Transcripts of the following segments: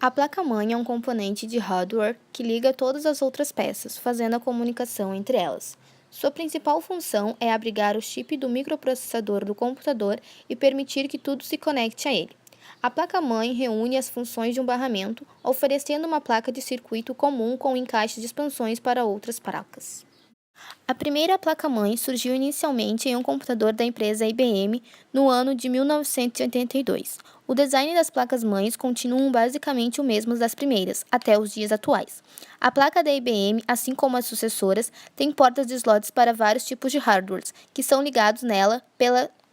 A placa-mãe é um componente de hardware que liga todas as outras peças, fazendo a comunicação entre elas. Sua principal função é abrigar o chip do microprocessador do computador e permitir que tudo se conecte a ele. A placa-mãe reúne as funções de um barramento, oferecendo uma placa de circuito comum com encaixe de expansões para outras placas. A primeira placa-mãe surgiu inicialmente em um computador da empresa IBM no ano de 1982. O design das placas-mães continuam basicamente o mesmo das primeiras, até os dias atuais. A placa da IBM, assim como as sucessoras, tem portas de slots para vários tipos de hardwares, que são ligados nela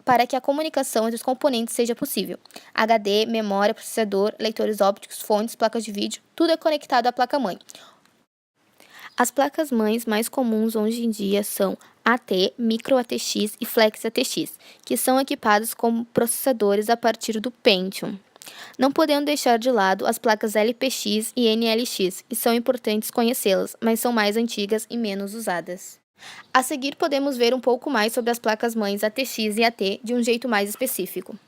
para que a comunicação entre os componentes seja possível. HD, memória, processador, leitores ópticos, fontes, placas de vídeo, tudo é conectado à placa-mãe. As placas-mães mais comuns hoje em dia são AT, Micro ATX e Flex ATX, que são equipadas com processadores a partir do Pentium. Não podemos deixar de lado as placas LPX e NLX, e são importantes conhecê-las, mas são mais antigas e menos usadas. A seguir, podemos ver um pouco mais sobre as placas-mães ATX e AT de um jeito mais específico.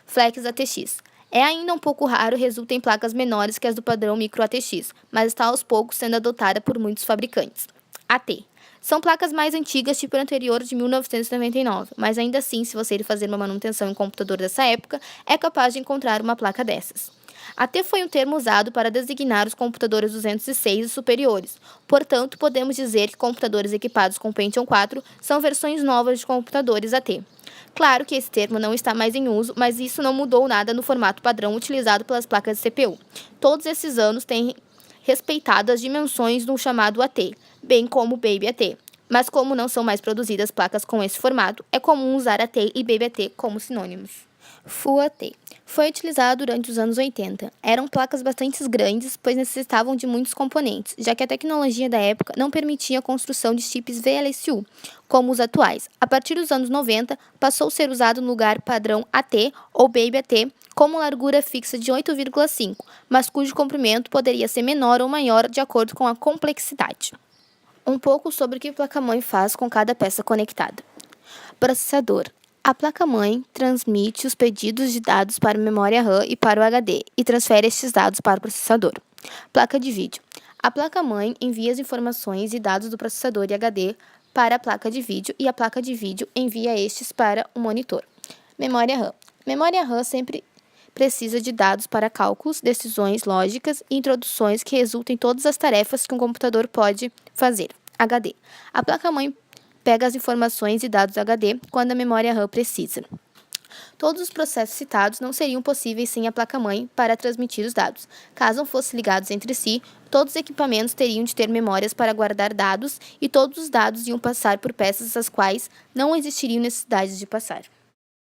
Flex ATX. É ainda um pouco raro, resulta em placas menores que as do padrão Micro ATX, mas está aos poucos sendo adotada por muitos fabricantes. AT. São placas mais antigas, tipo anterior de 1999, mas ainda assim, se você ir fazer uma manutenção em computador dessa época, é capaz de encontrar uma placa dessas. AT foi um termo usado para designar os computadores 206 e superiores. Portanto, podemos dizer que computadores equipados com Pentium 4 são versões novas de computadores AT. Claro que esse termo não está mais em uso, mas isso não mudou nada no formato padrão utilizado pelas placas de CPU. Todos esses anos têm respeitado as dimensões do chamado AT, bem como o Baby AT. Mas como não são mais produzidas placas com esse formato, é comum usar AT e Baby AT como sinônimos. Full AT. Foi utilizado durante os anos 80. Eram placas bastante grandes, pois necessitavam de muitos componentes, já que a tecnologia da época não permitia a construção de chips VLSU, como os atuais. A partir dos anos 90, passou a ser usado no lugar padrão AT ou Baby AT, com largura fixa de 8,5, mas cujo comprimento poderia ser menor ou maior de acordo com a complexidade. Um pouco sobre o que a placa-mãe faz com cada peça conectada. Processador. A placa-mãe transmite os pedidos de dados para a memória RAM e para o HD e transfere estes dados para o processador. Placa de vídeo. A placa-mãe envia as informações e dados do processador e HD para a placa de vídeo e a placa de vídeo envia estes para o monitor. Memória RAM. Memória RAM sempre precisa de dados para cálculos, decisões lógicas e introduções que resultem em todas as tarefas que um computador pode fazer. HD. A placa-mãe pega as informações e dados HD quando a memória RAM precisa. Todos os processos citados não seriam possíveis sem a placa-mãe para transmitir os dados. Caso não fossem ligados entre si, todos os equipamentos teriam de ter memórias para guardar dados e todos os dados iam passar por peças as quais não existiriam necessidade de passar.